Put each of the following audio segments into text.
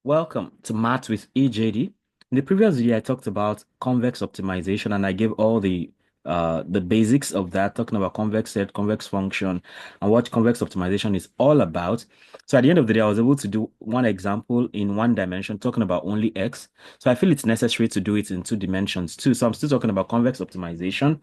Welcome to Math with EJD. In the previous video, I talked about convex optimization and I gave all the basics of that, talking about convex set, convex function, and what convex optimization is all about. So at the end of the day, I was able to do one example in one dimension, talking about only X. So I feel it's necessary to do it in two dimensions too. So I'm still talking about convex optimization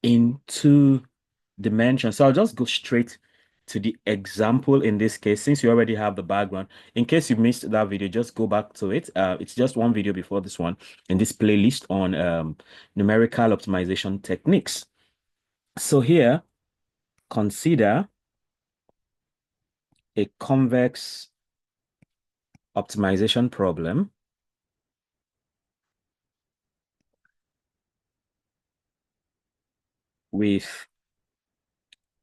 in two dimensions. So I'll just go straight to the example in this case, since you already have the background. In case you missed that video, just go back to it. It's just one video before this one in this playlist on numerical optimization techniques. So here, consider a convex optimization problem with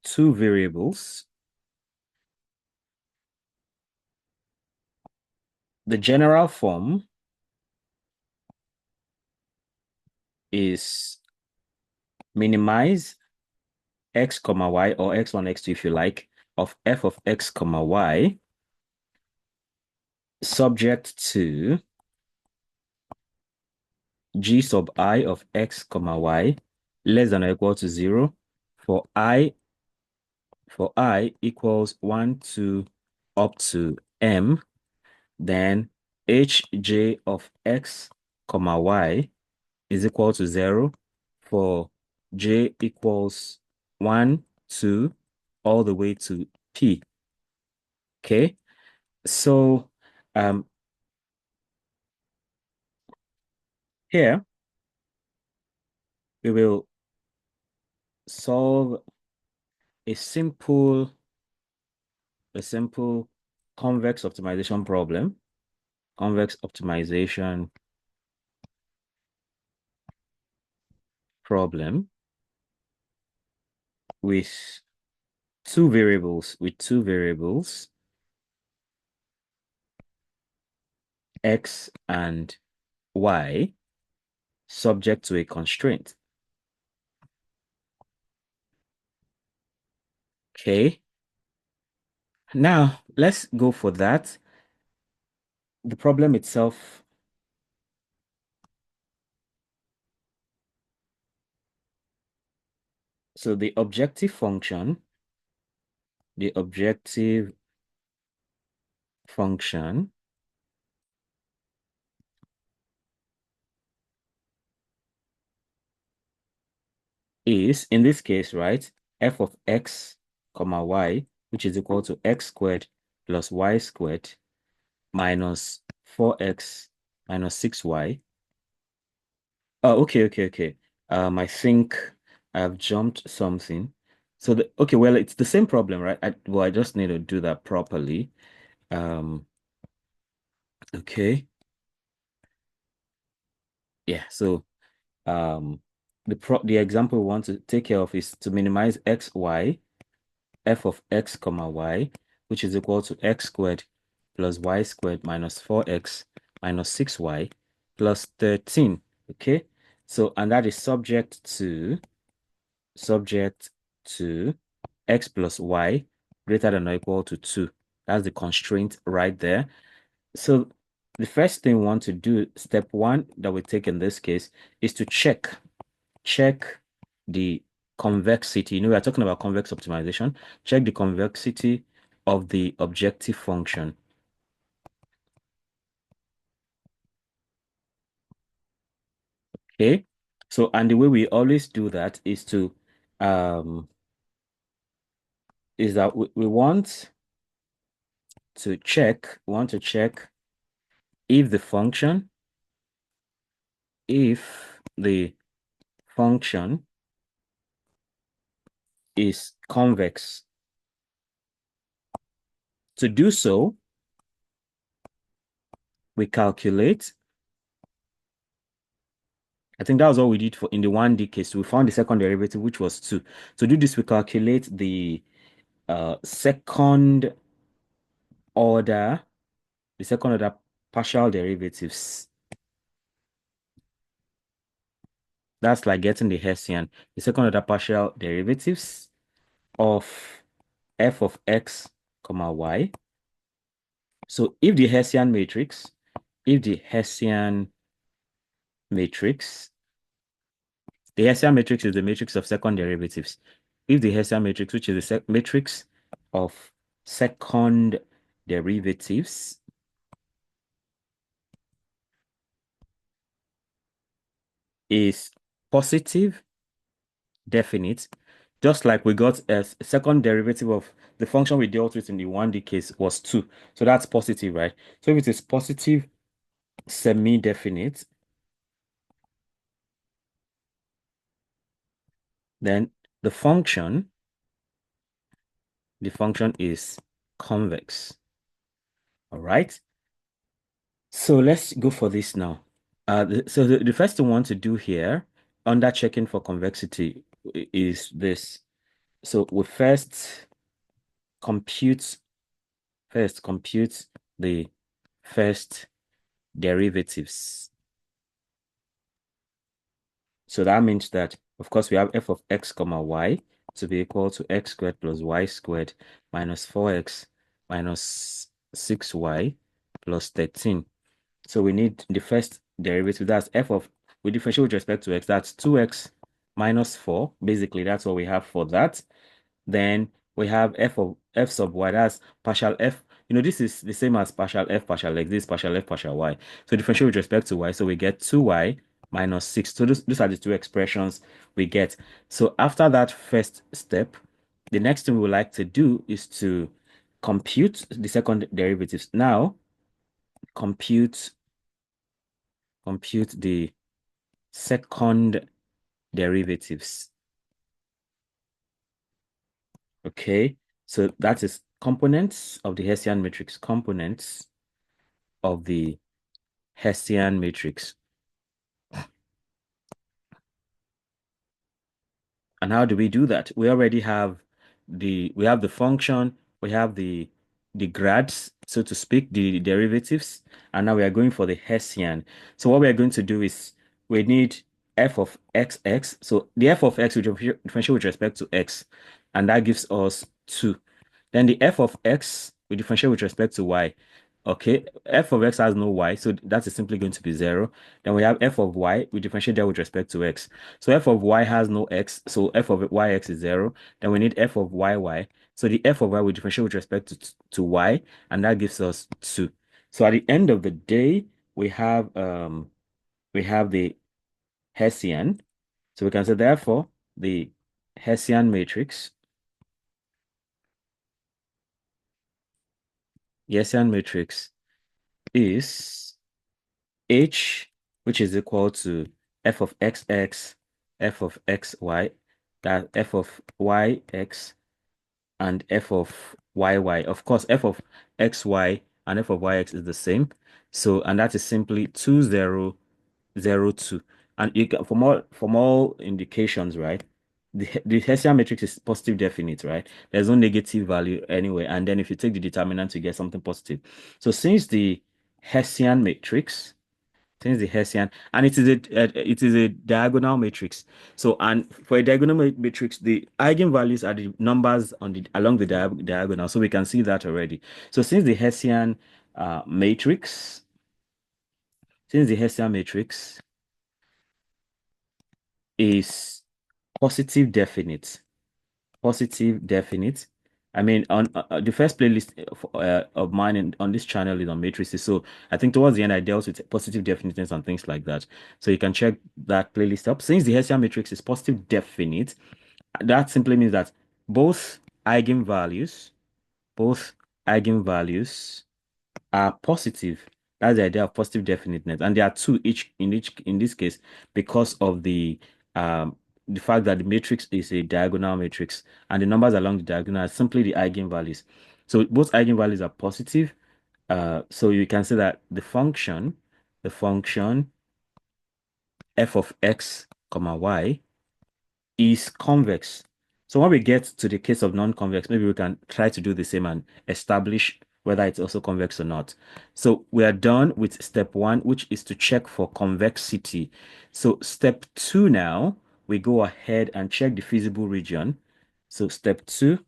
two variables. The general form is minimize x comma y, or x1, x2 if you like, of f of x comma y, subject to g sub I of x comma y less than or equal to 0 for I equals 1 to up to m, then hj of x comma y is equal to 0 for j equals 1 to all the way to p. Okay, so um here we will solve a simple convex optimization problem. Convex optimization problem with two variables, x and y, subject to a constraint. Okay, now let's go for that. The problem itself, so the objective function is, in this case, right, f of x comma y, which is equal to x squared plus y squared minus 4x minus 6y. Oh, okay. I think I've jumped something. So okay, well, it's the same problem, right? I just need to do that properly. Um, okay. Yeah, so the example we want to take care of is to minimize x, y, f of x comma y, which is equal to x squared plus y squared minus 4x minus 6y plus 13. Okay, so and that is subject to x plus y greater than or equal to 2. That's the constraint right there. So the first thing we want to do, step one that we take in this case, is to check the convexity. You know, we are talking about convex optimization. Check the convexity of the objective function. Okay. So, and the way we always do that is to is that we want to check if the function if the function is convex. To do so, we calculate. I think that was all we did for in the 1D case. We found the second derivative, which was 2. To do this, we calculate the second order, partial derivatives. That's like getting the Hessian. The second order partial derivatives of f of x comma y So if the Hessian matrix, if the Hessian matrix, the Hessian matrix is the matrix of second derivatives. If the Hessian matrix, which is the matrix of second derivatives, is positive, definite, just like we got a second derivative of the function we dealt with in the 1D case was 2. So that's positive, right? So if it is positive, semi-definite, then the function is convex. All right. So let's go for this now. So the first thing we want to do here under checking for convexity is this. So we compute compute the first derivatives. So that means that, of course, we have f of x comma y to be equal to x squared plus y squared minus 4x minus 6y plus 13. So we need the first derivative. That's f of, we differentiate with respect to x. That's 2x minus 4. Basically, that's what we have for that. Then we have f of f sub y. That's partial f. This is the same as partial f, partial x. This partial f, partial y. So differentiate with respect to y. So we get 2y minus 6. So those are the two expressions we get. So after that first step, the next thing we would like to do is to compute the second derivatives. Now, compute the second derivatives. Okay, so that is components of the Hessian matrix, components of the Hessian matrix. And how do we do that? We already have the function, we have the grads, so to speak, the derivatives, and now we are going for the Hessian. So what we are going to do is we need f of xx. So the f of x, which differentiate with respect to x, and that gives us 2. Then the f of x, we differentiate with respect to y. Okay, f of x has no y, so that is simply going to be 0. Then we have f of y, we differentiate that with respect to x. So f of y has no x, so f of yx is 0. Then we need f of yy. So the f of y we differentiate with respect to y, and that gives us 2. So at the end of the day, we have the Hessian. So we can say therefore the Hessian matrix, is H, which is equal to f of xx, f of xy, that f of yx, and f of yy. Of course, f of xy and f of yx is the same. So, and that is simply 2002. And you can, from all indications, right? The Hessian matrix is positive definite, right? There's no negative value anyway. And then if you take the determinant, you get something positive. So since the Hessian matrix since the Hessian, and it is a diagonal matrix. So, and for a diagonal matrix, the eigenvalues are the numbers on the along the diagonal. So we can see that already. So since the Hessian matrix, is positive definite, positive definite. I mean, on the first playlist of mine on this channel is on matrices. So I think towards the end, I dealt with positive definiteness and things like that. So you can check that playlist up. Since the Hessian matrix is positive definite, that simply means that both eigenvalues, both eigenvalues are positive. That's the idea of positive definiteness. And there are two in this case because of the fact that the matrix is a diagonal matrix and the numbers along the diagonal are simply the eigenvalues. So both eigenvalues are positive. So you can say that the function f of x comma y is convex. So when we get to the case of non-convex, maybe we can try to do the same and establish whether it's also convex or not. So we are done with step 1, which is to check for convexity. So step 2 now, we go ahead and check the feasible region. So step 2,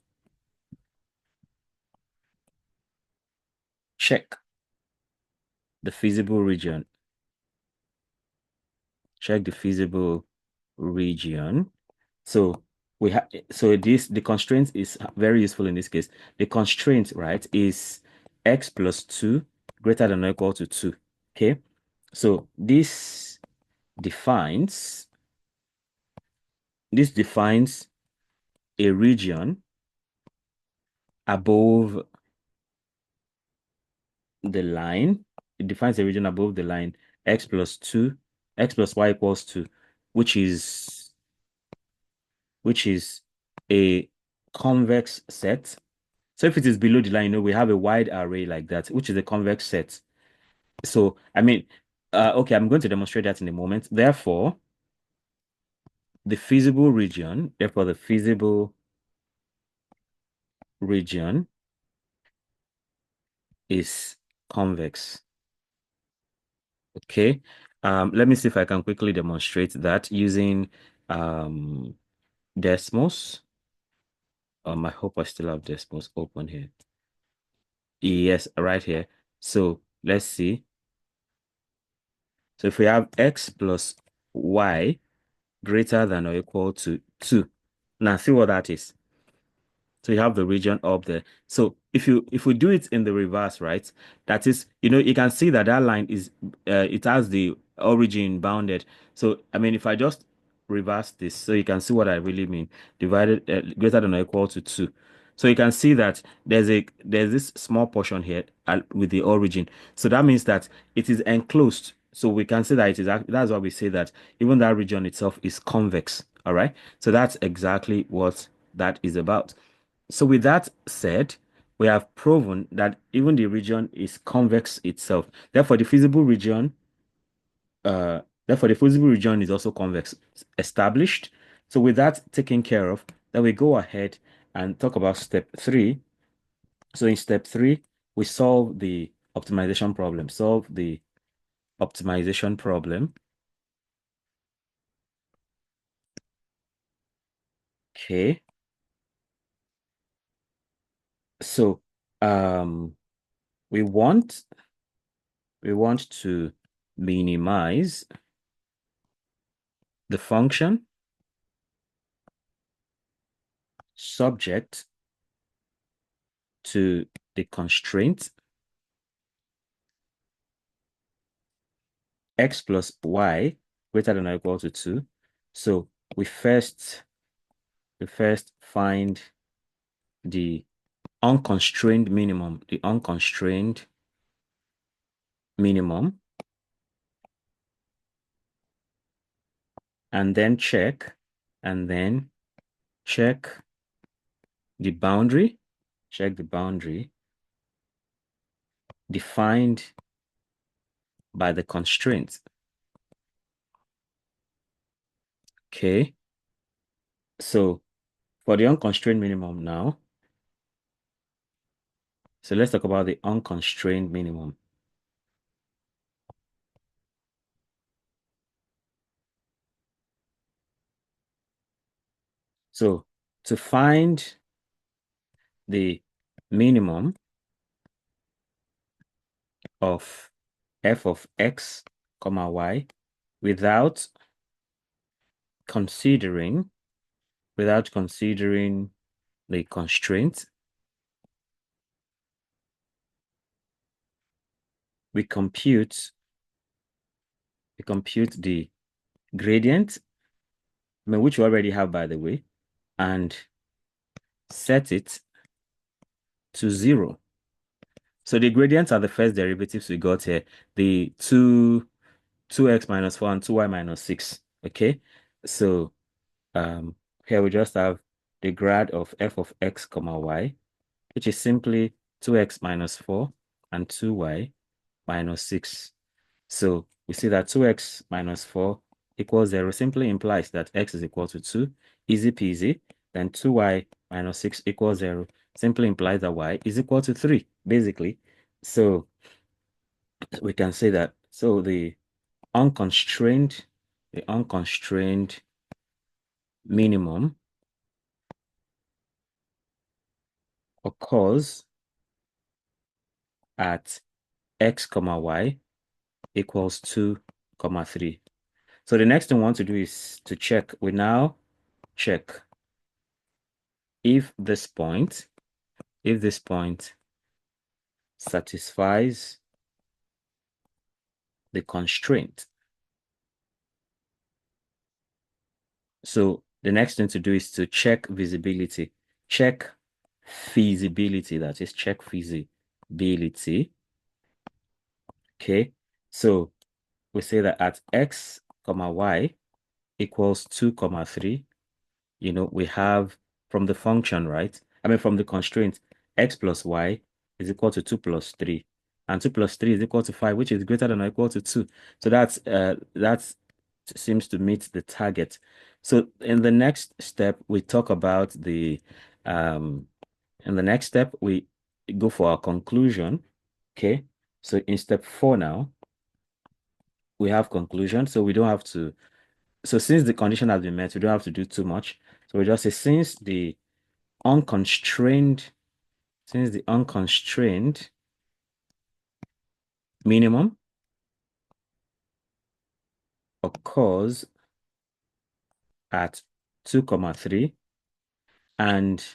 check the feasible region. Check the feasible region. So the constraint is very useful in this case. The constraint, right, is x plus 2 greater than or equal to 2. Okay. So defines this defines a region above the line. It defines a region above the line x plus 2, x plus y equals 2, which is a convex set. So if it is below the line, we have a wide array like that, which is a convex set. So, I mean, okay, I'm going to demonstrate that in a moment. Therefore, the feasible region is convex. Okay. Let me see if I can quickly demonstrate that using Desmos. I hope I still have Desmos open here. Yes, right here. So let's see. So if we have x plus y greater than or equal to 2. Now see what that is. So you have the region up there. So if we do it in the reverse, right? That is, you can see that line is it has the origin bounded. So I mean, if I just reverse this, so you can see what I really mean. Divided greater than or equal to 2. So you can see that there's this small portion here with the origin. So that means that it is enclosed. So we can say that that's why we say that even that region itself is convex. All right. So that's exactly what that is about. So with that said, we have proven that even the region is convex itself. Uh, therefore the feasible region is also convex established. So with that taken care of, then we go ahead and talk about step 3. So in step 3, we solve the optimization problem. Solve the optimization problem. Okay. So we want to minimize the function subject to the constraint x plus y greater than or equal to 2. So we first find the unconstrained minimum, and then check the boundary, defined by the constraint. Okay. So for the unconstrained minimum now, so let's talk about the unconstrained minimum. So to find the minimum of f of x, comma y without considering the constraint, we compute the gradient, which we already have, by the way, and set it to 0. So the gradients are the first derivatives we got here, the 2x minus 4 and 2y minus 6. Okay, so here we just have the grad of f of x comma y, which is simply 2x minus 4 and 2y minus 6. So we see that 2x minus 4 equals 0 simply implies that x is equal to 2. Easy peasy. Then 2y minus 6 equals 0 simply implies that y is equal to 3, basically. So we can say that. So the unconstrained minimum occurs at x comma y equals 2, comma 3. So the next thing we want to do is to check. We now check if this point satisfies the constraint. So the next thing to do is to check visibility, check feasibility, that is check feasibility. Okay, so we say that at x comma y equals 2 comma 3, we have from the function, right? I mean, from the constraint, x plus y is equal to 2 plus 3. And 2 plus 3 is equal to 5, which is greater than or equal to 2. So that seems to meet the target. So in the next step, we talk about in the next step, we go for our conclusion. Okay. So in step 4 now, we have conclusion. So we don't have to, so since the condition has been met, we don't have to do too much. So we just say unconstrained, since the unconstrained minimum occurs at 2 comma 3 and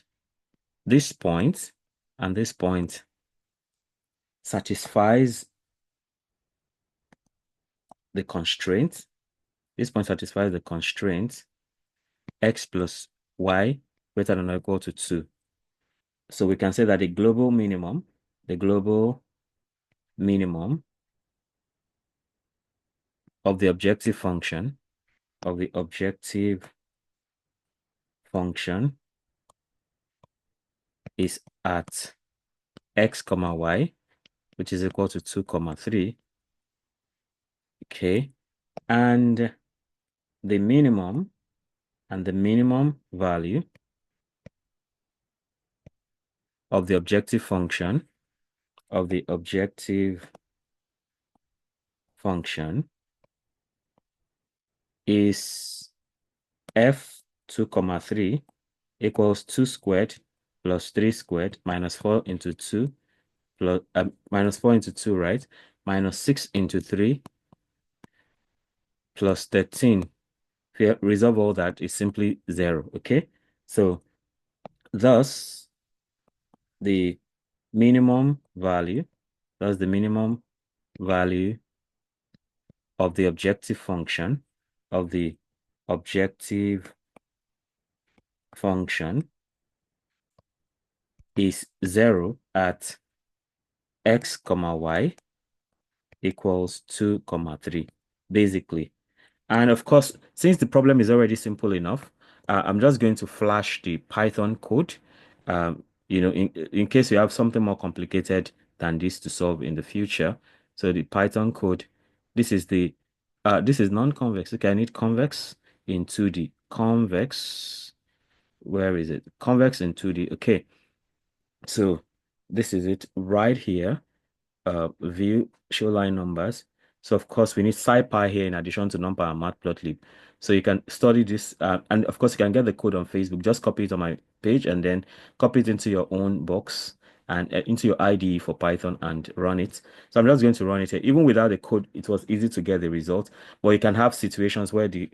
this point and this point satisfies the constraint. This point satisfies the constraint x plus y greater than or equal to 2. So we can say that the global minimum of the objective function is at x comma y, which is equal to 2 comma 3. Okay, and the minimum value of the objective function is f 2 comma 3 equals 2 squared plus 3 squared minus 4 into 2 plus minus 4 into 2, right? Minus 6 into 3 plus 13. If you resolve all that, it's simply 0. Okay, so thus the minimum value that's the minimum value of the objective function is 0 at x comma y equals 2 comma 3, basically. And of course, since the problem is already simple enough, I'm just going to flash the Python code, in case you have something more complicated than this to solve in the future. So the Python code, this is non-convex. Okay, I need convex in 2D. Convex, where is it? Convex in 2D. Okay, so this is it right here. View show line numbers. So of course we need SciPy here in addition to NumPy and Matplotlib. So you can study this, and of course you can get the code on Facebook. Just copy it on my page and then copy it into your own box and into your IDE for Python and run it. So I'm just going to run it here. Even without the code, it was easy to get the result. But you can have situations where it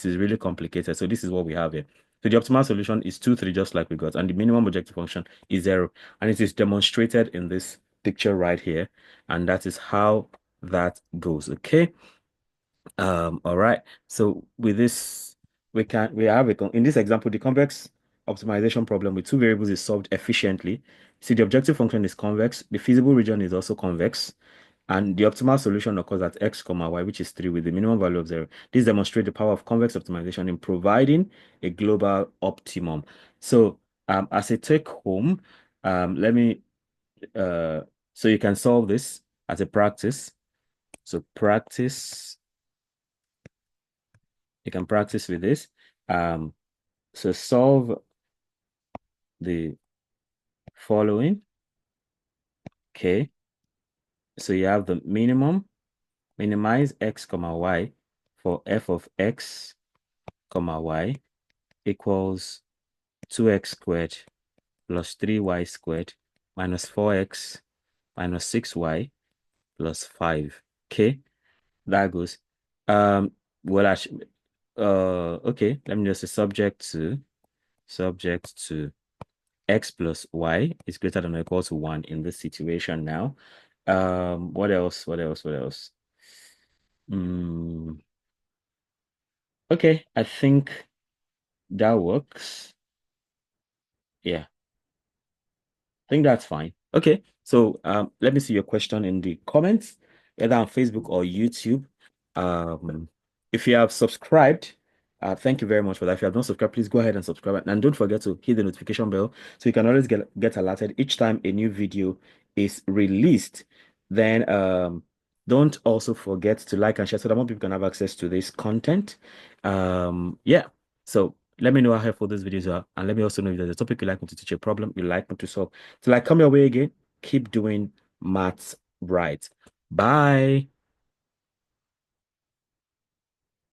is really complicated. So this is what we have here. So the optimal solution is 2, 3, just like we got, and the minimum objective function is 0, and it is demonstrated in this picture right here, and that is how that goes. Okay. All right, so with this we have in this example the convex optimization problem with two variables is solved efficiently. See, the objective function is convex, the feasible region is also convex, and the optimal solution occurs at x comma y, which is 3, with the minimum value of 0. This demonstrates the power of convex optimization in providing a global optimum. So as a take home, let me so you can solve this as a practice. So you can practice with this. So solve the following. Okay. So you have the minimize x comma y for f of x comma y equals 2x squared plus 3y squared minus 4x minus 6y plus 5. Okay, that goes. Well, actually, okay, let me just say subject to x plus y is greater than or equal to 1 in this situation now. What else? What else? What else? Mm, okay, I think that works. Yeah, I think that's fine. Okay, so let me see your question in the comments, either on Facebook or YouTube. If you have subscribed, thank you very much for that. If you have not subscribed, please go ahead and subscribe, and don't forget to hit the notification bell so you can always get alerted each time a new video is released. Then don't also forget to like and share so that more people can have access to this content. Yeah. So let me know how helpful these videos are, and let me also know if there's a topic you'd like me to teach, a problem you'd like me to solve. Till I come your way again, keep doing maths right. Bye.